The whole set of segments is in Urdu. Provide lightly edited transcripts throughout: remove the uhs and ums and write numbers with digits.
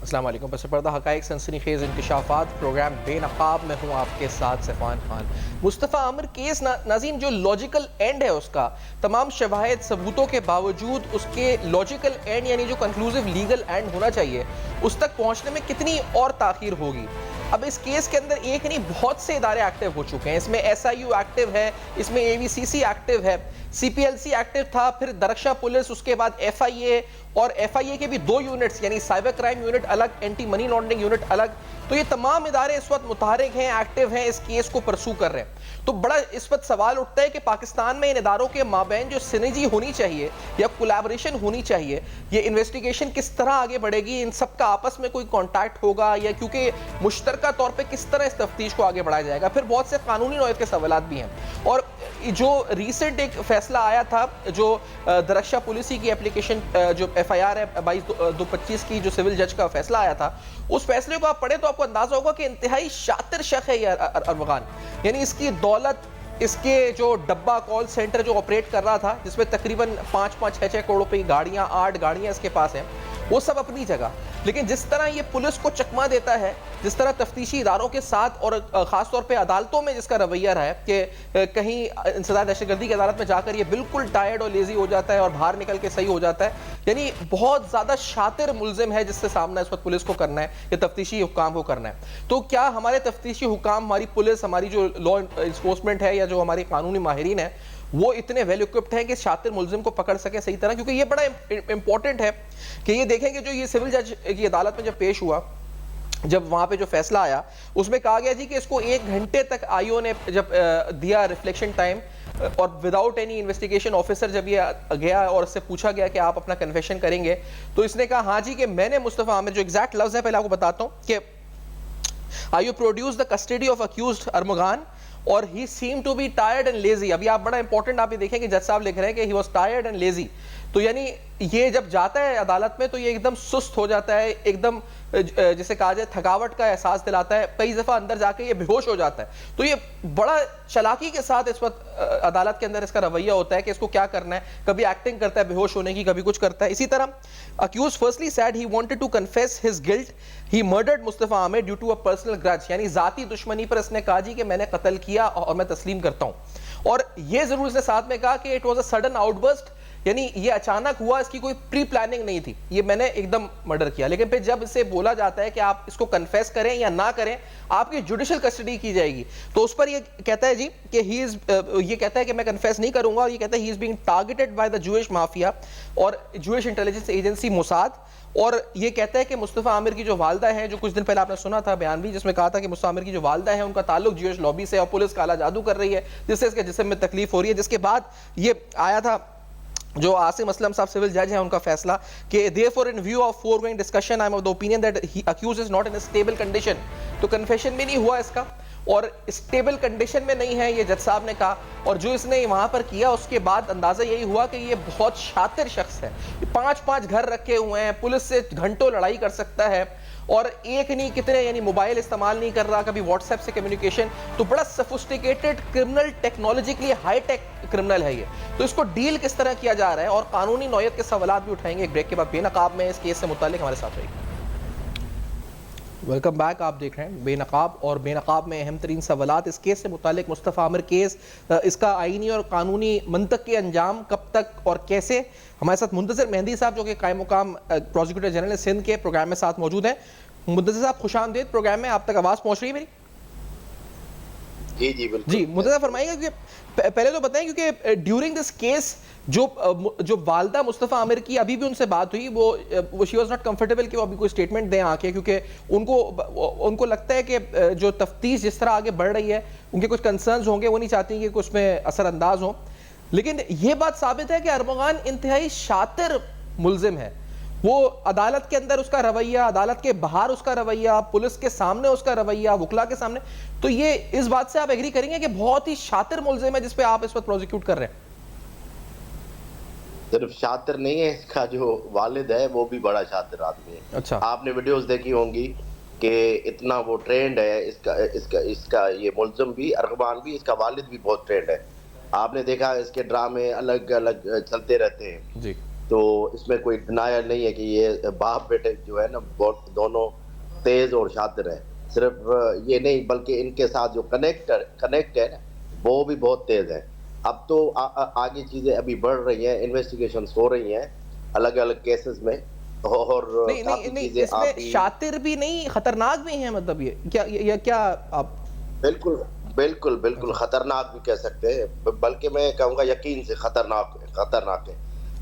السلام علیکم. پس پردہ حقائق سنسنی خیز انکشافات پروگرام بے نقاب میں ہوں آپ کے ساتھ سفان خان. مصطفیٰ عامر کیس ناظرین جو لاجیکل اینڈ ہے اس کا، تمام شواہد ثبوتوں کے باوجود اس کے لاجیکل اینڈ یعنی جو کنکلوزیو لیگل اینڈ ہونا چاہیے اس تک پہنچنے میں کتنی اور تاخیر ہوگی. اب اس کیس کے اندر ایک نہیں بہت سے ادارے ایکٹیو ہو چکے ہیں. اس میں ایس آئی یو ایکٹیو ہے، اس میں اے وی سی سی ایکٹیو ہے، سی پی ایل سی ایکٹیو تھا، پھر درخشاں پولیس، اس کے بعد ایف آئی اے، اور ایف آئی اے کے بھی 2 یونٹس یعنی سائبر کرائم یونٹ الگ، اینٹی منی لانڈرنگ یونٹ الگ. تو یہ تمام ادارے اس وقت متحرک ہیں، ایکٹیو ہیں، اس کیس کو پرسو کر رہے ہیں. تو بڑا اس وقت سوال اٹھتا ہے کہ پاکستان میں ان اداروں کے مابین جو سنرجی ہونی چاہیے یا کولیبریشن ہونی چاہیے، یہ انویسٹیگیشن کس طرح آگے بڑھے گی، ان سب کا آپس میں کوئی کانٹیکٹ ہوگا یا کیونکہ مشترکہ طور پہ کس طرح اس تفتیش کو آگے بڑھایا جائے گا. پھر بہت سے قانونی نوعیت کے سوالات بھی ہیں. اور جو ریسنٹ ایک فیصلہ آیا تھا جو درخشاں پولیسی کی اپلیکیشن جو ایف آئی آر ہے 22/2/25 کی جو سول جج کا فیصلہ آیا تھا، اس فیصلے کو آپ پڑھیں تو آپ کو اندازہ ہوگا کہ انتہائی شاطر شخص ہے یہ ارمغان. یعنی اس کی دولت، اس کے جو ڈبہ کال سینٹر جو آپریٹ کر رہا تھا جس میں تقریباً 5-6 کروڑ روپے کی گاڑیاں، 8 گاڑیاں اس کے پاس ہیں، وہ سب اپنی جگہ. لیکن جس طرح یہ پولیس کو چکمہ دیتا ہے، جس طرح تفتیشی اداروں کے ساتھ اور خاص طور پہ عدالتوں میں جس کا رویہ رہا ہے کہ کہیں انسداد دہشت گردی کی عدالت میں جا کر یہ بالکل ٹائرڈ اور لیزی ہو جاتا ہے اور باہر نکل کے صحیح ہو جاتا ہے. یعنی بہت زیادہ شاطر ملزم ہے جس سے سامنا اس وقت پولیس کو کرنا ہے یا تفتیشی حکام کو کرنا ہے. تو کیا ہمارے تفتیشی حکام، ہماری پولیس، ہماری جو لا انفورسمنٹ ہے یا جو ہماری قانونی ماہرین ہیں، وہ اتنے ویل اکوپڈ ہیں کہ شاطر ملزم کو پکڑ سکے صحیح طرح؟ کیونکہ یہ بڑا امپورٹنٹ ہے کہ یہ دیکھیں کہ جو یہ سول جج کی عدالت میں جب پیش ہوا، جب وہاں پہ جو فیصلہ آیا اس میں کہا گیا جی کہ اس کو 1 گھنٹے تک آئی او نے جب دیا ریفلیکشن ٹائم، اور وداؤٹ اینی انویسٹیگیشن آفیسر جب یہ گیا اور اس سے پوچھا گیا کہ آپ اپنا کنفیشن کریں گے، تو اس نے کہا ہاں جی کہ میں نے مصطفیٰ عامر، جو ایگزیکٹ لفظ ہے پہلے آپ کو بتاتا ہوں کہ I you produce the custody of accused Armaghan اور he seem to be tired and lazy. ابھی آپ بڑا امپورٹنٹ آپ یہ دیکھیں کہ جج صاحب لکھ رہے ہیں کہ he was tired and lazy. تو یعنی یہ جب جاتا ہے عدالت میں تو یہ ایک دم سست ہو جاتا ہے، ایک دم جسے کہا جائے تھکاوٹ کا احساس دلاتا ہے، کئی دفعہ اندر جا کے یہ بے ہوش ہو جاتا ہے. تو یہ بڑا چالاکی کے ساتھ اس وقت عدالت کے اندر اس کا رویہ ہوتا ہے کہ اس کو کیا کرنا ہے. کبھی ایکٹنگ کرتا ہے بے ہوش ہونے کی، کبھی کچھ کرتا ہے. اسی طرح accused firstly said he wanted to confess his guilt. He murdered Mustafa Amir due to a personal grudge. یعنی ذاتی دشمنی پر اس نے کہا جی کہ میں نے قتل کیا اور میں تسلیم کرتا ہوں. اور یہ ضرور اس نے ساتھ میں کہا کہ it was a sudden outburst، یعنی یہ اچانک ہوا، اس کی کوئی پری پلاننگ نہیں تھی، یہ میں نے ایک دم مرڈر کیا. لیکن پھر جب اسے بولا جاتا ہے کہ آپ اس کو کنفیس کریں یا نہ کریں، آپ کی جوڈیشل کسٹڈی کی جائے گی، تو اس پر یہ کہتا ہے جی کہ یہ کہتا ہے کہ میں کنفیس نہیں کروں گا. اور یہ کہتا ہے he is being targeted by the Jewish mafia اور Jewish intelligence agency موساد. اور یہ کہتا ہے کہ مصطفیٰ عامر کی جو والدہ ہیں، جو کچھ دن پہلے آپ نے سنا تھا بیان بھی جس میں کہا تھا کہ مصطفیٰ عامر کی جو والدہ ہیں ان کا تعلق جیوش لابی سے، اور پولیس کالا جادو کر رہی ہے جس سے اس کے جسم میں تکلیف ہو رہی ہے. جس کے بعد یہ آیا تھا جو عاصم اسلم صاحب سول جج ہیں ان کا فیصلہ کہ therefore in view of foregoing discussion I am of the opinion that he accused is not in a stable condition. تو کنفیشن بھی نہیں ہوا اس کا اور اسٹیبل کنڈیشن میں نہیں ہے، یہ جج صاحب نے کہا. اور جو اس نے وہاں پر کیا اس کے بعد اندازہ یہی ہوا کہ یہ بہت شاطر شخص ہے. 5 گھر رکھے ہوئے ہیں، پولیس سے گھنٹوں لڑائی کر سکتا ہے، اور ایک نہیں کتنے یعنی موبائل استعمال نہیں کر رہا، کبھی واٹس ایپ سے کمیونیکیشن. تو بڑا sophisticated criminal, technologically high tech criminal ہے یہ. تو اس کو ڈیل کس طرح کیا جا رہا ہے اور قانونی نوعیت کے سوالات بھی اٹھائیں گے ایک بریک کے بعد. بے نقاب میں اس کیس سے متعلق ہمارے ساتھ رہے گی. Welcome back. آپ دیکھ رہے ہیں بے نقاب، اور بے نقاب میں اہم ترین سوالات اس کیس سے متعلق. مصطفیٰ عامر کیس، اس کا آئینی اور قانونی منطق کے انجام کب تک اور کیسے. ہمارے ساتھ منتظر مہندی صاحب جو کہ قائم مقام پروسیکیوٹر جنرل سندھ کے پروگرام میں ساتھ موجود ہیں. منتظر صاحب خوش آمدید پروگرام میں. آپ تک آواز پہنچ رہی ہے میری؟ جی جی بالکل. جی منتظر فرمائیے گا کہ پہلے تو بتائیں کیونکہ ڈیورنگ دس کیس جو والدہ مصطفیٰ عامر کی ابھی بھی ان سے بات ہوئی، وہ شی واز ناٹ کمفرٹیبل کہ وہ ابھی کوئی اسٹیٹمنٹ دیں آ کے، کیونکہ ان کو لگتا ہے کہ جو تفتیش جس طرح آگے بڑھ رہی ہے ان کے کچھ کنسرنز ہوں گے، وہ نہیں چاہتی کہ اس میں اثر انداز ہوں. لیکن یہ بات ثابت ہے کہ ارمغان انتہائی شاطر ملزم ہے. وہ عدالت کے اندر اس کا رویہ، عدالت کے باہر اس کا رویہ، پولیس کے سامنے اس کا رویہ، وکلا کے سامنے. تو یہ اس بات سے آپ ایگری کریں گے کہ بہت ہی شاطر ملزم ہے جس پہ آپ اس وقت پروزیکیوٹ کر رہے ہیں؟ صرف شاطر نہیں ہے، اس کا جو والد ہے وہ بھی بڑا شاطر آدمی ہے. اچھا، آپ نے ویڈیوز دیکھی ہوں گی کہ اتنا وہ ٹرینڈ ہے اس کا یہ ملزم بھی، ارغبان بھی، اس کا والد بھی بہت ٹرینڈ ہے. آپ نے دیکھا اس کے ڈرامے الگ الگ چلتے رہتے ہیں. جی تو اس میں کوئی ڈنائل نہیں ہے کہ یہ باپ بیٹے جو ہے نا بہت دونوں تیز اور شاطر ہیں. صرف یہ نہیں بلکہ ان کے ساتھ جو کنیکٹ ہے نا وہ بھی بہت تیز ہے. اب تو آگے چیزیں ابھی بڑھ رہی ہیں, انویسٹیگیشنز ہو رہی ہیں الگ الگ کیسز میں, اور کافی چیزیں اس میں شاطر بھی نہیں خطرناک بھی ہیں, مطلب یہ کیا آپ بالکل بالکل بالکل خطرناک بھی کہہ سکتے ہیں, بلکہ میں کہوں گا یقین سے خطرناک ہے.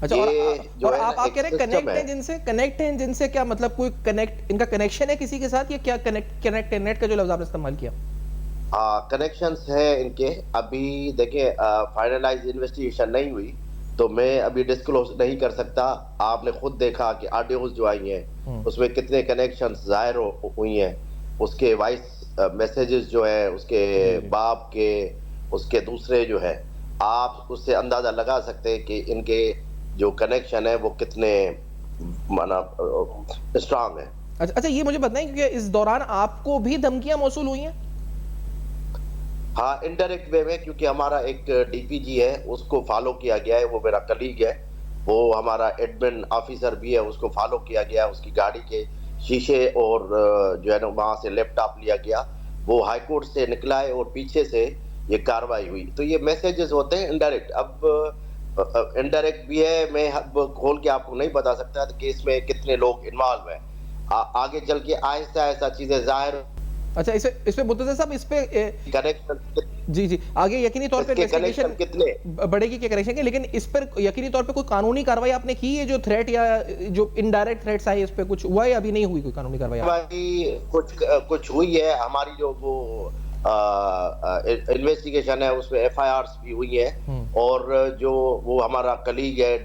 اچھا, اور آپ کہہ رہے ہیں کنیکٹ ہیں جن سے کیا مطلب کوئی ان کا کنیکشن ہے کسی کے ساتھ, یا کیا کنیکٹ کا جو لفظ آپ نے استعمال کیا؟ کنیکشنز ہیں ان کے. ابھی دیکھیں فائنلائز انویسٹیگیشن نہیں ہوئی تو میں ابھی ڈسکلوز نہیں کر سکتا. آپ نے خود دیکھا کہ آڈیوز جو آئی ہیں اس میں کتنے کنیکشنز ظاہر ہوئی ہیں, اس کے وائس میسیجز جو ہیں اس کے باپ کے, اس کے دوسرے جو ہے, آپ اس سے اندازہ لگا سکتے ہیں کہ ان کے جو کنیکشن ہے وہ کتنے اسٹرانگ ہیں. اچھا, یہ مجھے بتائیں کیونکہ اس دوران آپ کو بھی دھمکیاں موصول ہوئی ہیں؟ ہاں, انڈائریکٹ وے میں, کیونکہ ہمارا ایک ڈی پی جی ہے اس کو فالو کیا گیا ہے, وہ میرا کلیگ ہے, وہ ہمارا ایڈمن آفیسر بھی ہے, اس کو فالو کیا گیا, اس کی گاڑی کے شیشے اور جو ہے نا وہاں سے لیپ ٹاپ لیا گیا, وہ ہائی کورٹ سے نکلا ہے اور پیچھے سے یہ کاروائی ہوئی. تو یہ میسیجز ہوتے ہیں انڈائریکٹ. اب انڈائریکٹ بھی ہے, میں کھول کے آپ کو نہیں بتا سکتا کہ اس میں کتنے لوگ انوالو ہیں. آگے چل کے آہستہ آہستہ چیزیں ظاہر. اچھا, اس پہ متضر صاحب اس پہ جی آگے یقینی طور پہ انویسٹیگیشن بڑھے گی کہ کنیکشن کے, لیکن اس پر یقینی طور پہ کوئی قانونی کاروائی آپ نے کی ہے؟ جو تھریٹ یا جو انڈائریکٹ تھریٹس آئے اس پہ کچھ ہوا ہے یا ابھی نہیں ہوئی کوئی قانونی کاروائی؟ کچھ ہوئی ہے. ہماری جو وہ انویسٹیگیشن ہے اس میں ایف آئی آرز بھی ہوئی ہیں, اور جو وہ ہمارا کلیگ ہے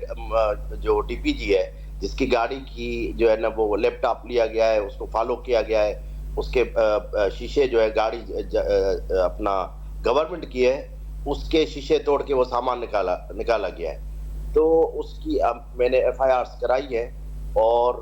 جو ڈی پی جی ہے جس کی گاڑی کی جو ہے نا وہ لیپ ٹاپ لیا گیا ہے, اس کو فالو کیا گیا ہے, اس کے شیشے جو ہے گاڑی اپنا گورنمنٹ کی ہے اس کے شیشے توڑ کے وہ سامان نکالا گیا ہے. تو اس کی میں نے ایف آئی آرز کرائی ہے, اور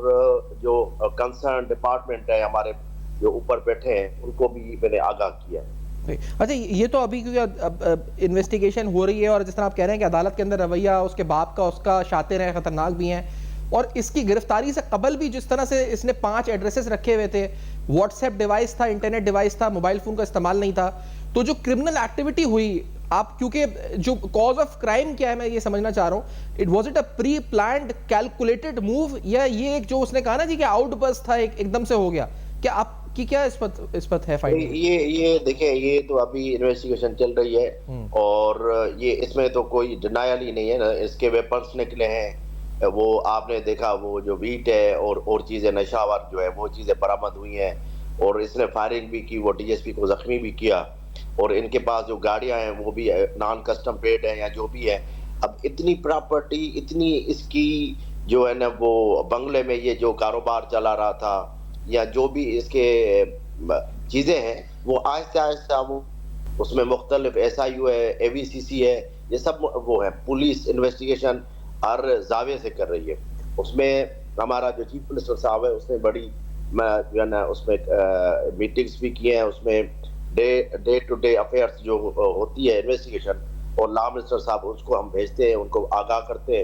جو کنسرن ڈپارٹمنٹ ہے ہمارے جو اوپر بیٹھے ہیں ان کو بھی میں نے آگاہ کیا ہے. اچھا, یہ تو ابھی کیونکہ انویسٹیگیشن ہو رہی ہے, اور جس طرح آپ کہہ رہے ہیں کہ عدالت کے اندر رویہ اس کے باپ کا, اس کا شاطر ہے, خطرناک بھی ہیں, اور اس کی گرفتاری سے قبل بھی جس طرح سے اس نے 5 ایڈریسز رکھے ہوئے تھے, واٹس ایپ ڈیوائس تھا, انٹرنیٹ ڈیوائس تھا, موبائل فون کا استعمال نہیں تھا, تو جو کرمنل ایکٹیویٹی ہوئی, آپ کیونکہ جو کاز آف کرائم کیا ہے میں یہ سمجھنا چاہ رہا ہوں, was it a pre planned calculated move, یا یہ ایک جو اس نے کہا نا جی کہ آؤٹ برسٹ تھا, ایک دم سے ہو گیا, کیا آپ کی کیا اس پر ہے فائنڈنگ؟ یہ دیکھیں, یہ تو ابھی انویسٹیگیشن چل رہی ہے, اور یہ اس میں تو کوئی ڈینائل ہی نہیں ہے نا. اس کے ویپنس نکلے ہیں, وہ آپ نے دیکھا, وہ جو ویٹ ہے اور چیزیں نشاور جو ہے وہ چیزیں برآمد ہوئی ہیں, اور اس نے فائرنگ بھی کی, وہ ڈی ایس پی کو زخمی بھی کیا, اور ان کے پاس جو گاڑیاں ہیں وہ بھی نان کسٹم پیڈ ہیں یا جو بھی ہے. اب اتنی پراپرٹی, اتنی اس کی جو ہے نا وہ بنگلے میں یہ جو کاروبار چلا رہا تھا, یا جو بھی اس کے چیزیں ہیں, وہ آہستہ آہستہ وہ اس میں مختلف ایس آئی یو ہے, اے وی سی سی ہے, یہ سب وہ ہے. پولیس انویسٹیگیشن ہر زاویے سے کر رہی ہے. اس میں ہمارا جو چیف منسٹر صاحب ہے اس نے بڑی جو ہے نا اس میں میٹنگز بھی کی ہیں, اس میں ڈے ٹو ڈے افیئرس جو ہوتی ہے انویسٹیگیشن, اور لا منسٹر صاحب اس کو ہم بھیجتے ہیں, ان کو آگاہ کرتے ہیں,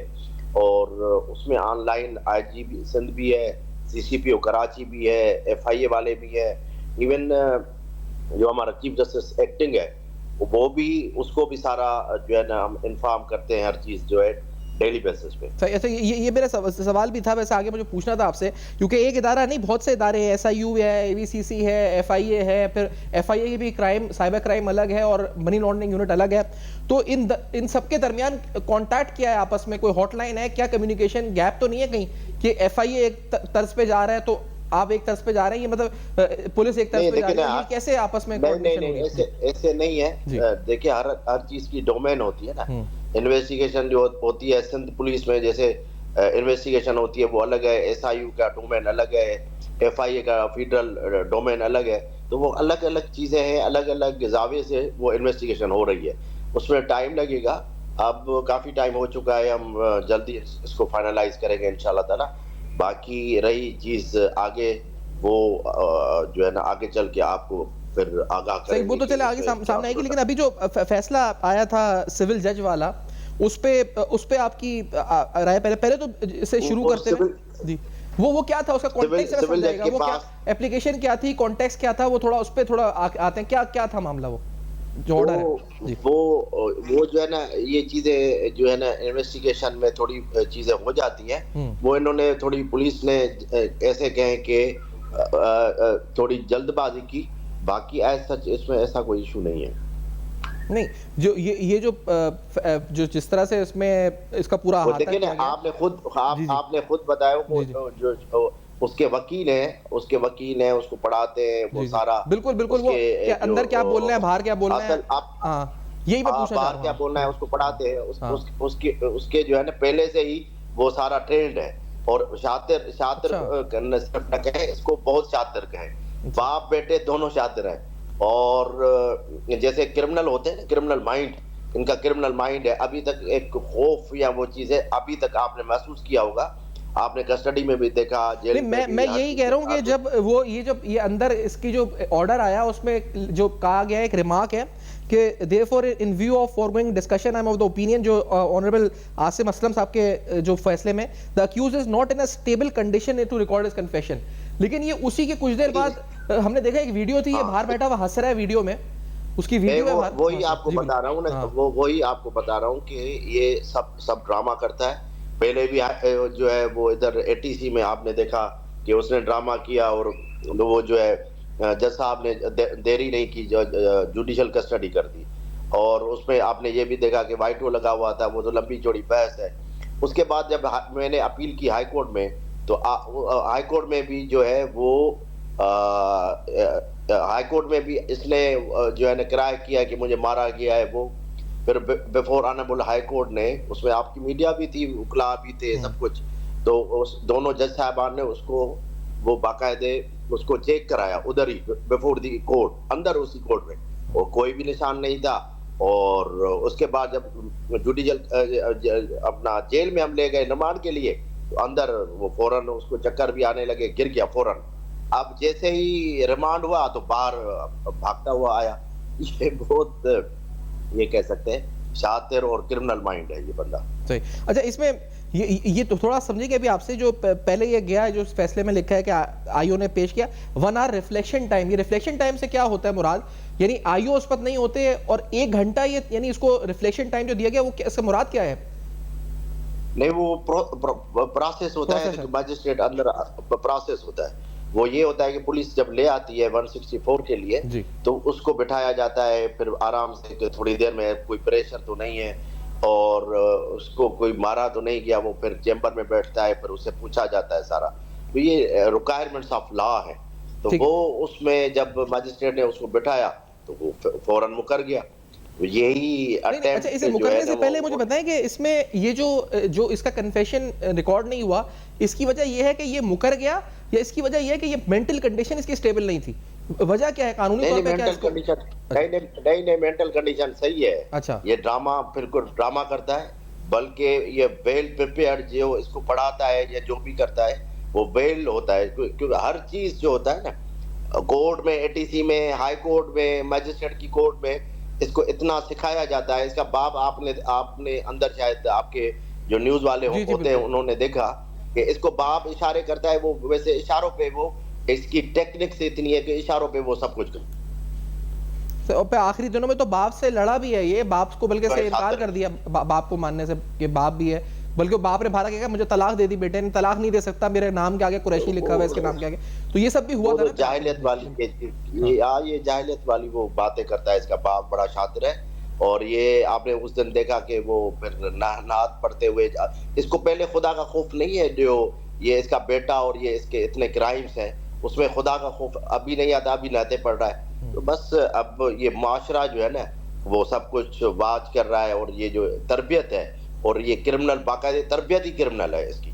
اور اس میں آن لائن آئی جی بھی سندھ بھی ہے, سی سی پی او کراچی بھی ہے, ایف آئی اے والے بھی ہے, ایون جو ہمارا چیف جسٹس ایکٹنگ ہے وہ بھی, اس کو بھی سارا جو ہے نا ہم انفارم کرتے ہیں ہر چیز جو ہے ڈیلی بیسس پہ. ایسا یہ میرا سوال بھی تھا ویسے, آگے مجھے پوچھنا تھا آپ سے, کیونکہ ایک ادارہ نہیں بہت سے ادارے ہیں, ایس آئی یو ہے, اے وی سی سی ہے, ایف آئی اے ہے, پھر ایف آئی اے کی بھی کرائم سائبر کرائم الگ ہے اور منی لانڈرنگ یونٹ الگ ہے, تو ان سب کے درمیان کانٹیکٹ کیا ہے آپس میں, کوئی ہاٹ لائن ہے کیا, کمیونیکیشن گیپ تو نہیں ہے کہیں کہ ایف آئی اے ایک طرز پہ جا رہا ہے تو آپ ایک طرز پہ جا رہے ہیں, یہ مطلب پولیس ایک طرز پہ جا رہی ہے, یہ کیسے آپس میں کوارڈینیشن ہوگی؟ ایسے نہیں ہے. دیکھیں ہر چیز کی ڈومین ہوتی ہے نا. انویسٹیگیشن جو ہوتی ہے سندھ پولیس میں, جیسے انویسٹیگیشن ہوتی ہے وہ الگ ہے, ایس آئی یو کا ڈومین الگ ہے, ایف آئی اے کا فیڈرل ڈومین الگ ہے, تو وہ الگ الگ چیزیں ہیں, الگ الگ زاویے سے وہ انویسٹیگیشن ہو رہی ہے. اس میں ٹائم لگے گا, اب کافی ٹائم ہو چکا ہے, ہم جلدی اس کو فائنلائز کریں گے انشاءاللہ تعالی. باقی رہی چیز آگے, وہ جو ہے نا آگے چل کے آپ کو پھر آگاہ کریں گے. وہ تو چلے آگے سامنے آئے گی, لیکن ابھی جو فیصلہ آیا تھا سول جج والا, اس پہ آپ کی رائے پہلے تو اس سے شروع کرتے ہیں جی وہ کیا تھا اس کا کانٹیکسٹ میں سمجھائے گا, وہ کیا اپلیکیشن کیا تھی, کانٹیکسٹ کیا تھا, وہ تھوڑا اس پہ تھوڑا آتے ہیں, کیا تھا معاملہ وہ جو آرڈر ہے. وہ جو ہے نا یہ چیزیں جو ہے نا انویسٹیگیشن میں تھوڑی چیزیں ہو جاتی ہیں, وہ انہوں نے تھوڑی پولیس نے ایسے کہیں کہ تھوڑی جلد بازی کی, باقی سچ اس میں ایسا کوئی ایشو نہیں ہے. نہیں جو یہ جو جس طرح سے اس میں اس کا پورا احاطہ کیا گیا, آپ نے خود بتایا جو اس کے وکیل ہیں اس کو پڑھاتے ہیں وہ سارا, بالکل وہ اندر کیا بول رہے ہیں باہر کیا بول رہے ہیں, ہاں یہی میں پوچھنا چاہ رہا ہوں, کیا بولنا ہے اس کو پڑھاتے ہیں, اس کے جو ہے نا پہلے سے ہی وہ سارا ٹرینڈ ہے, اور شاطر صرف نہ کہیں, اس کو بہت شاطر کہیں, باپ بیٹے دونوں شاطر ہیں. اور جیسے کرمنل ہوتے ہیں نا, کرمنل مائنڈ, ان کا کرمنل مائنڈ ہے, ابھی تک ایک خوف یا وہ چیز ہے ابھی تک آپ نے محسوس کیا ہوگا, آپ نے کسٹڈی میں بھی دیکھا, جیل میں بھی. میں یہی کہہ رہا ہوں کہ جب وہ جب یہ اندر اس کی جو آرڈر آیا اس میں جو کہا گیا ایک ریمارک ہے کہ therefore in view of foregoing discussion I am of the opinion, جو آنریبل عاصم اسلم صاحب کے جو فیصلے میں, the accused is not in a stable condition to record his confession. لیکن یہ اسی کے کچھ دیر بعد ہم نے دیکھا ایک ویڈیو تھی, یہ باہر بیٹھا ہوا ہنس رہا ہے ویڈیو میں, اس کی ویڈیو ہے, وہی آپ کو بتا رہا ہوں نا, وہی آپ کو بتا رہا ہوں کہ یہ سب ڈرامہ کرتا ہے. پہلے بھی جو ہے وہ ادھر ATC میں آپ نے دیکھا کہ اس نے ڈرامہ کیا, اور وہ جو ہے جج صاحب نے دیری نہیں کی, جوڈیشل کسٹڈی کر دی, اور اس میں آپ نے یہ بھی دیکھا کہ وائٹو لگا ہوا تھا, وہ تو لمبی چوڑی بحث ہے. اس کے بعد جب میں نے اپیل کی ہائی کورٹ میں, تو ہائی کورٹ میں بھی جو ہے وہ ہائی کورٹ میں بھی اس نے جو ہے نا کرائے کیا کہ مجھے مارا گیا ہے. وہ پھر بیفور آنریبل ہائی کورٹ نے, اس میں آپ کی میڈیا بھی تھی, وکلا بھی تھے, سب کچھ, تو دونوں جج صاحبان نے اس کو وہ باقاعدے اس کو چیک کرایا ادھر ہی بیفور دی کورٹ, اندر اسی کورٹ میں, اور کوئی بھی نشان نہیں تھا. اور اس کے بعد جب جوڈیشل اپنا جیل میں ہم لے گئے ریمانڈ کے لیے, تو اندر وہ فوراً اس کو چکر بھی آنے لگے, گر گیا فوراً. اب جیسے ہی ریمانڈ ہوا تو باہر بھاگتا ہوا آیا. یہ بہت یہ کہہ سکتے ہیں شاطر اور کرمنل مائنڈ ہے یہ بندہ. صحیح. اچھا اس میں یہ تو تھوڑا سمجھے کہ ابھی آپ سے جو پہلے یہ گیا ہے جو اس فیصلے میں لکھا ہے کہ آئیو نے پیش کیا 1 hour ریفلیکشن ٹائم, یہ ریفلیکشن ٹائم سے کیا ہوتا ہے مراد, یعنی آئیو اس پر نہیں ہوتے اور 1 گھنٹہ یہ یعنی اس کو ریفلیکشن ٹائم جو دیا گیا وہ اس کا مراد کیا ہے؟ نہیں وہ پروسیس ہوتا ہے, مجسٹریٹ اندر پروسیس ہوتا ہے. وہ یہ ہوتا ہے کہ پولیس جب لے آتی ہے 164 کے لیے, تو اس کو بٹھایا جاتا ہے پھر آرام سے کہ تھوڑی دیر میں, کوئی پریشر تو نہیں ہے, اور اس کو کوئی مارا تو نہیں گیا, وہ پھر چیمبر میں بیٹھتا ہے, پھر اسے پوچھا جاتا ہے سارا. تو یہ ریکوائرمنٹس آف لا ہے. تو وہ اس میں جب مجسٹریٹ نے اس کو بٹھایا تو وہ فوراً مکر گیا. یہی اچھا اسے مکرنے سے پہلے مجھے بتائیں کہ اس میں یہ جو اس کا کنفیشن ریکارڈ نہیں ہوا, اس کی وجہ یہ ہے کہ یہ مکر گیا, یا اس کی وجہ یہ ہے کہ یہ مینٹل کنڈیشن اس کی سٹیبل نہیں تھی؟ وجہ کیا ہے قانونی طور پہ؟ کیا اس کو نہیں مینٹل کنڈیشن صحیح ہے. اچھا یہ ڈرامہ بالکل ڈرامہ کرتا ہے, بلکہ یہ ویل پریپیئرڈ جو اس کو پڑھاتا ہے یا جو بھی کرتا ہے وہ ویل ہوتا ہے, کیونکہ ہر چیز جو ہوتا ہے نا کورٹ میں, ATC میں, ہائی کورٹ میں, میجسٹریٹ کی کورٹ میں, اس کو اتنا سکھایا جاتا ہے. اس کا باپ آپ نے اندر شاید آپ کے جو نیوز والے ہوتے ہیں انہوں نے دیکھا کہ اس کو باپ اشارے کرتا ہے, وہ ویسے اشاروں پہ وہ اس کی ٹیکنک سے اتنی ہے کہ اشاروں پہ وہ سب کچھ کرتا. اور پہ آخری دنوں میں تو باپ سے لڑا بھی ہے, یہ باپ کو بلکہ سے انکار کر دیا باپ کو ماننے سے کہ باپ بھی ہے, بلکہ باپ نے بھارا کہا مجھے طلاق دے دی, بیٹے نے طلاق نہیں دے سکتا, میرے نام کے آگے قریشی لکھا ہوا ہے, اس کے نام کے آگے. تو یہ سب بھی ہوا تھا نا, جاہلیت والی, یہ جاہلیت والی وہ باتیں کرتا ہے. اس کا باپ بڑا شاطر ہے, اور یہ آپ نے اس دن دیکھا کہ وہ پھر نعت پڑھتے ہوئے, اس کو پہلے خدا کا خوف نہیں ہے, جو یہ اس کا بیٹا اور یہ اس کے اتنے کرائمز ہیں, اس میں خدا کا خوف ابھی نہیں آتا, ابھی نعتیں پڑھ رہا ہے. تو بس اب یہ معاشرہ جو ہے نا وہ سب کچھ واچ کر رہا ہے, اور یہ جو تربیت ہے, اور یہ کرمنل باقاعدہ تربیت ہی کرمنل ہے اس کی.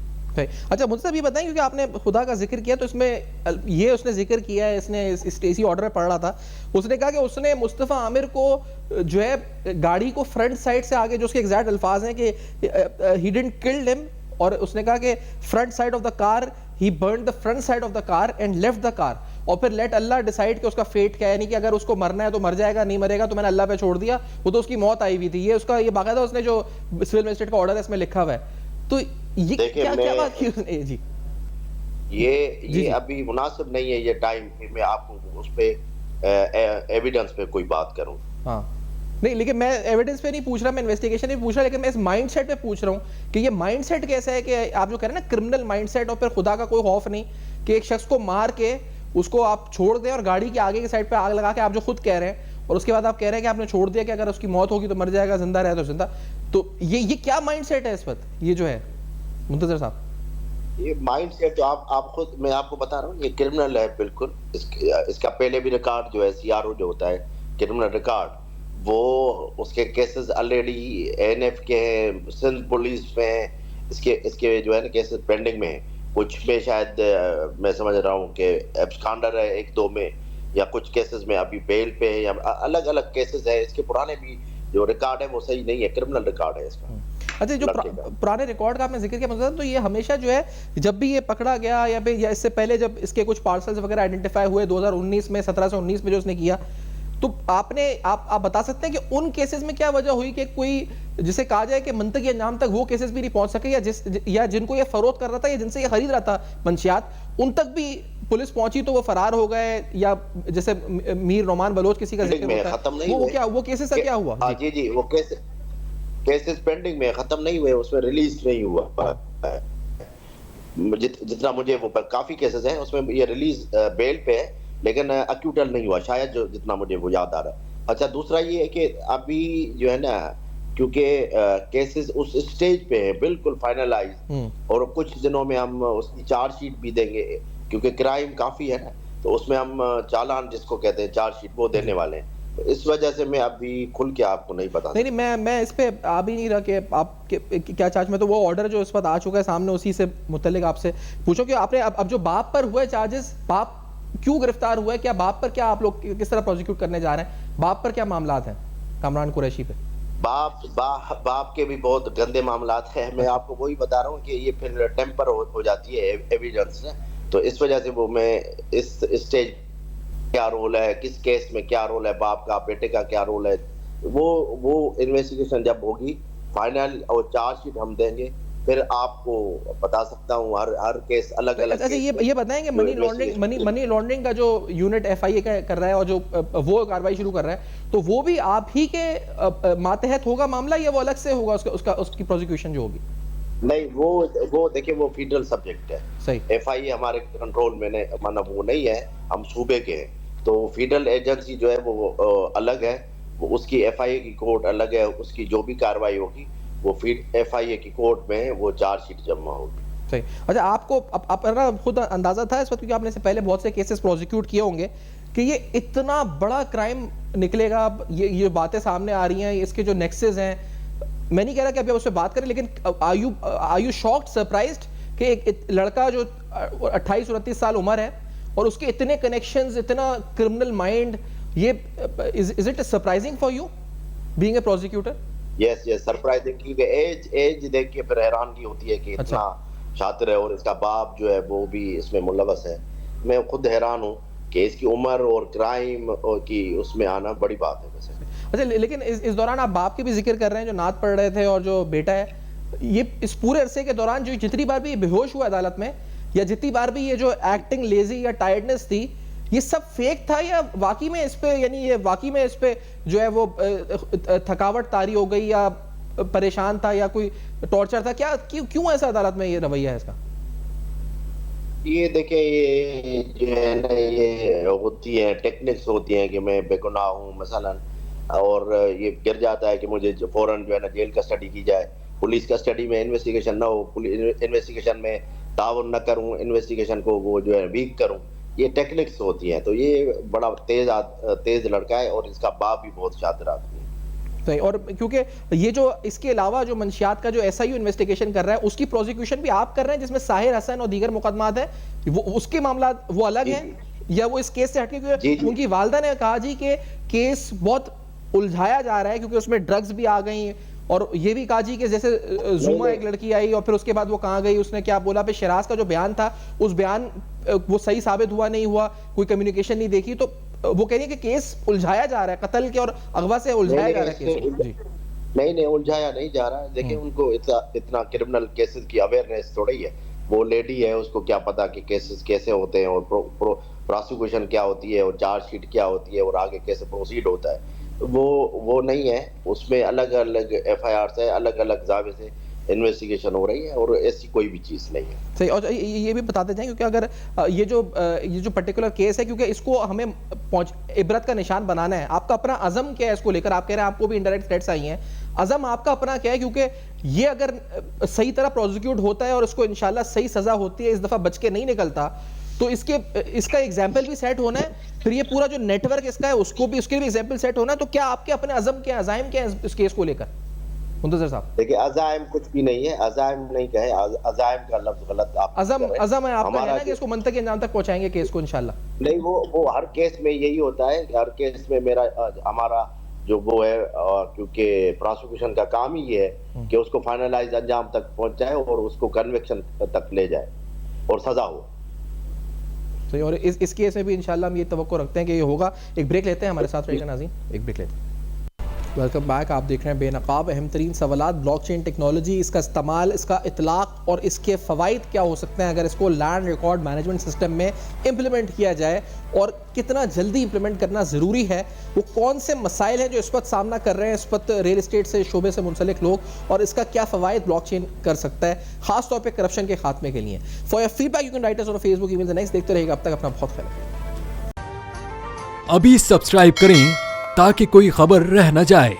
اچھا مجھ سے بھی بتائیں, کیونکہ آپ نے خدا کا ذکر کیا, تو اس میں یہ اس نے ذکر کیا ہے, اس نے اسی آرڈر میں پڑھ رہا تھا, اس نے کہا کہ اس نے مصطفیٰ عامر کو جو ہے گاڑی کو فرنٹ سائڈ سے آگے, جو اس کے ایگزیکٹ الفاظ ہیں کہ he didn't kill him, اور اس نے کہا کہ front side of the car, he burned the front side of the car and left the car. اور پھر لیٹ اللہ ڈیسائیڈ کہ اس کا فیٹ کیا ہے, یعنی کہ اگر اس کو مرنا ہے تو مر جائے گا, نہیں مرے گا تو میں نے اللہ پہ چھوڑ دیا, وہ تو اس کی موت آئی ہوئی تھی. یہ اس کا یہ باقاعدہ اس نے جو سول میجسٹریٹ کا آرڈر ہے اس میں لکھا ہوا ہے. تو یہ کیا بات کی اس نے؟ جی یہ ابھی مناسب نہیں ہے یہ ٹائم کہ میں آپ کو اس پہ ایویڈنس پہ کوئی بات کروں. ہاں نہیں, لیکن میں ایویڈنس پہ نہیں پوچھ رہا, میں انویسٹیگیشن نہیں پوچھ رہا, لیکن میں اس مائنڈ سیٹ پہ پوچھ رہا ہوں کہ یہ مائنڈ سیٹ کیسا ہے کہ آپ جو کہہ رہے ہیں نا کرمنل مائنڈ سیٹ, اور پھر خدا کا کوئی خوف نہیں کہ ایک شخص کو مار کے اس کو آپ چھوڑ دیں اور گاڑی کے آگے کی سائڈ پہ آگ لگا کے آپ جو خود کہہ رہے ہیں, اور اس کے بعد آپ کہہ رہے ہیں کہ آپ نے چھوڑ دیا کہ اگر اس کی موت ہوگی تو مر جائے گا, زندہ رہے تو زندہ. تو یہ کیا مائنڈ سیٹ ہے اس وقت یہ جو ہے منتظر صاحب؟ یہ مائنڈ سیٹ جو آپ خود, میں آپ کو بتا رہا ہوں, یہ کرمنل ہے بالکل. اس کا پہلے بھی ریکارڈ جو ہے CRO جو ہوتا ہے کرمنل ریکارڈ, وہ اس کے کیسز آلریڈی NF کے ہیں, سندھ پولیس میں ہیں, اس کے جو ہے نا کیسز پینڈنگ میں ہیں. کچھ میں شاید میں سمجھ رہا ہوں کہ ایبسکانڈر ہے 1-2 میں, یا کچھ کیسز میں ابھی بیل پہ ہے, یا الگ الگ کیسز ہے. اس کے پرانے بھی جو ریکارڈ ہے وہ صحیح نہیں ہے, کرمنل ریکارڈ ہے اس کا. اچھا, جو پرانے ریکارڈ کا آپ نے ذکر کیا مطلب, تو یہ ہمیشہ جو ہے جب بھی یہ پکڑا گیا یا اس سے پہلے جب اس کے کچھ پارسلز وغیرہ آئیڈینٹیفائی ہوئے 2019 میں 17 سے 19 میں جو اس نے کیا, تو آپ بتا سکتے ہیں کہ ان کیسز میں کیا وجہ ہوئی کہ کوئی جسے کہا جائے کہ منطقی انجام تک وہ کیسز بھی نہیں پہنچ سکے, یا جن کو یہ فروخت کر رہا تھا یا جن سے یہ خرید رہا تھا منشیات, ان تک بھی پولیس پہنچی تو وہ فرار ہو گئے, یا جیسے میر نعمان بلوچ کسی کا ذکر ہوتا ہے, وہ کیسز کا کیا ہوا؟ جی وہ کیسز پینڈنگ میں ختم نہیں ہوئے, اس میں ریلیز نہیں ہوا. جتنا مجھے وہ کافی کیسز ہیں اس میں یہ ریلیز بیل پہ ہے, لیکن اکیوٹل نہیں ہوا شاید, جتنا مجھے وہ یاد آ رہا ہے. اچھا, دوسرا یہ ہے کہ ابھی جو ہے نا, کیونکہ کیسز اس اسٹیج پہ ہیں بالکل فائنلائز, اور کچھ دنوں میں ہم اس کی چارج شیٹ بھی دیں گے, کیونکہ کرائم کافی ہے نا, تو اس میں ہم چالان جس کو کہتے ہیں چارج شیٹ وہ دینے والے ہیں. اس وجہ سے میں ابھی کھل کے آپ کو نہیں بتا. نہیں میں اس پہ آ بھی نہیں رہا کہ آپ کیا چارج میں, تو وہ آرڈر جو اس وقت آ چکا ہے سامنے, اسی سے متعلق آپ سے پوچھو کہ آپ نے اب جو باپ پر ہوئے چارجز, باپ کیوں گرفتار ہوا ہے, کیا باپ پر کیا آپ لوگ کس طرح پروزیکیوٹ کرنے جا رہے ہیں, باپ پر کیا معاملات ہیں کامران قریشی پہ؟ باپ کے بھی بہت گندے معاملات ہیں. میں آپ کو وہی بتا رہا ہوں کہ یہ پھر ٹیمپر ہو جاتی ہے ایویڈنس, تو اس وجہ سے وہ میں اس اسٹیج کیا رول ہے, کس کیس میں کیا رول ہے باپ کا, بیٹے کا کیا رول ہے, وہ انویسٹیگیشن جب ہوگی فائنل اور چارج شیٹ ہم دیں گے, پھر آپ کو بتا سکتا ہوں ہر کیس الگ الگ. اچھا, یہ بتائیں کہ منی لانڈرنگ کا جو یونٹ FIA کا کر رہا ہے اور جو وہ کاروائی شروع کر رہا ہے, تو وہ بھی آپ ہی کے ماتحت ہوگا معاملہ, یا وہ الگ سے ہوگا اس کی پروزیکیوشن جو ہوگی؟ نہیں, وہ دیکھیں وہ فیڈرل سبجیکٹ ہے. صحیح, FIA ہمارے کنٹرول میں مطلب وہ نہیں ہے, ہم صوبے کے ہیں, تو فیڈرل ایجنسی جو ہے وہ الگ ہے, وہ اس کی FIA کی کورٹ الگ ہے, اس کی جو بھی کاروائی ہوگی وہ FIA کی کورٹ میں وہ چارج شیٹ جمع ہوگی. صحیح. اچھا, آپ کو اپنا خود اندازہ تھا اس وقت, کیونکہ آپ نے سے پہلے بہت سے کیسز پروزیکیوٹ کیے ہوں گے, کہ یہ اتنا بڑا کرائم نکلے گا, یہ باتیں سامنے آ رہی ہیں, اس کے جو نیکسز ہیں, میں نہیں کہہ رہا کہ ابھی آپ اس پہ بات کریں, لیکن آر یو شاکڈ, سرپرائزڈ کہ ایک لڑکا جو 28-29 سال عمر ہے اور اس کے اتنے کنیکشنز, اتنا کرمنل مائنڈ, یہ is it surprising for you being a prosecutor? Yes, surprising, کیونکہ ایج دیکھ کے پھر حیرانگی ہوتی ہے کہ اتنا شاطر ہے, اور اس کا باپ جو ہے وہ بھی اس میں ملوث ہے. میں خود حیران ہوں کہ اس کی عمر اور کرائم کی اس میں آنا بڑی بات ہے ویسے. اچھا, لیکن اس دوران آپ باپ کے بھی ذکر کر رہے ہیں جو نعت پڑھ رہے تھے, اور جو بیٹا ہے, یہ اس پورے عرصے کے دوران جو جتنی بار بھی یہ بے ہوش ہوا عدالت میں, یا جتنی بار بھی یہ جو ایکٹنگ لیزی یا ٹائرڈنس تھی, یہ سب فیک تھا, یا واقعی میں اس پہ, یعنی یہ واقعی میں اس پہ جو ہے وہ تھکاوٹ طاری ہو گئی, یا پریشان تھا, یا کوئی ٹارچر تھا, کیوں ایسا عدالت میں یہ رویہ ہے اس کا؟ یہ دیکھیں, یہ جو ہے نا یہ ہوتی ہے ٹیکنکس ہوتی ہیں کہ میں بے گناہ ہوں مثلا, اور یہ گر جاتا ہے کہ مجھے فوراً جو ہے نا جیل کسٹڈی کی جائے, پولیس کسٹڈی میں انویسٹیگیشن نہ ہو, انویسٹیگیشن میں تعاون نہ کروں, انویسٹیگیشن کو وہ جو ہے ویک کروں, یہ ٹیکنکس ہوتی ہیں. تو یہ بڑا تیز لڑکا ہے, اور اس کا باپ بھی بہت شاطر آدمی ہے. اور کیونکہ یہ جو اس کے علاوہ جو منشیات کا جو SIU انویسٹیگیشن کر رہا ہے, اس کی پروزیکیوشن بھی آپ کر رہے ہیں, جس میں ساحر حسن اور دیگر مقدمات ہیں, وہ اس کے معاملات وہ الگ ہیں, یا وہ اس کیس سے ہٹ کے؟ ان کی والدہ نے کہا جی کہ کیس بہت الجھایا جا رہا ہے, کیونکہ اس میں ڈرگز بھی آ گئی, اور یہ بھی کہا جی کہ جیسے زوما ایک لڑکی آئی اور پھر اس کے بعد وہ کہاں گئی, اس نے کیا بولا, پھر شیراز کا جو بیان تھا اس بیان وہ صحیح ثابت ہوا نہیں ہوا, کوئی کمیونیکیشن نہیں دیکھی, تو وہ کہہ رہی ہے کہ کیس الجھایا جا رہا ہے, قتل کے اور اغوا سے الجھایا جا رہا ہے کیس. جی نہیں الجھایا نہیں جا رہا. دیکھیں ان کو اتنا کرمنل کیسز کی اویئرنیس تھوڑی ہے. وہ لیڈی ہے, اس کو کیا پتا کہ کیسز کیسے ہوتے ہیں اور پراسیکیوشن کیا ہوتی ہے اور چارج شیٹ کیا ہوتی ہے اور آگے کیسے پروسیڈ ہوتا ہے. وہ نہیں ہے. اس میں الگ الگ ایف آئی آرز ہے, الگ الگ زاویے سے انویسٹیگیشن ہو رہی ہے اور ایسی کوئی بھی چیز نہیں ہے. صحیح. اور یہ بھی بتاتے جائیں کیونکہ اگر یہ جو پرٹیکولر کیس ہے, کیونکہ اس کو ہمیں عبرت کا نشان بنانا ہے, آپ کا اپنا عزم کیا ہے اس کو لے کر؟ آپ کہہ رہے ہیں آپ کو بھی انڈائریکٹ تھریٹس آئی ہیں, عزم آپ کا اپنا کیا ہے؟ کیونکہ یہ اگر صحیح طرح پروزیکیوٹ ہوتا ہے اور اس کو انشاءاللہ صحیح سزا ہوتی ہے, اس دفعہ بچ کے نہیں نکلتا, تو اس کا ایگزامپل بھی سیٹ ہونا ہے, پھر یہ پورا جو نیٹ ورک اس کا ہے اس کے بھی ایگزامپل سیٹ ہونا ہے. تو کیا آپ کے اپنے عزم کیا, عزائم کیا ہے اس کیس کو لے کر منتظر صاحب؟ دیکھیں عزائم کچھ بھی نہیں ہے, عزائم نہیں کہے, عزائم کا لفظ غلط آپ عزم ہے آپ کا, ہے نا کہ اس کو منطقی انجام تک پہنچائیں گے کیس کو انشاءاللہ. نہیں, وہ ہر کیس میں یہی ہوتا ہے کہ ہر کیس میں ہمارا جو وہ ہے, کیونکہ پراسیکیوشن کا کام ہی یہ ہے کہ اس کو فائنلائز انجام تک پہنچ جائے اور اس کو کنوکشن تک لے جائے اور سزا ہو. صحیح. اور اس کیس میں بھی انشاءاللہ ہم یہ توقع رکھتے ہیں کہ یہ ہوگا. ایک بریک لیتے ہیں, ہمارے ساتھ رہیے گا ناظرین, ایک بریک لیتے ہیں. Welcome back. آپ دیکھ رہے ہیں بے نقاب. اہم ترین سوالات, بلاک چین ٹیکنالوجی, اس کا استعمال, اس کا اطلاق اور اس کے فوائد کیا ہو سکتے ہیں اگر اس کو لینڈ ریکارڈ مینجمنٹ سسٹم میں امپلیمنٹ کیا جائے, اور کتنا جلدی امپلیمنٹ کرنا ضروری ہے. وہ کون سے مسائل ہیں جو اس وقت سامنا کر رہے ہیں اس وقت ریل اسٹیٹ سے شعبے سے منسلک لوگ, اور اس کا کیا فوائد بلاک چین کر سکتا ہے خاص طور پہ کرپشن کے خاتمے کے لیے. For your feedback you can write us on Facebook, email, next. دیکھتے رہیے گا. اب تک اپنا بہت خیال رکھیں. ابھی سبسکرائب کریں تاکہ کوئی خبر رہ نہ جائے.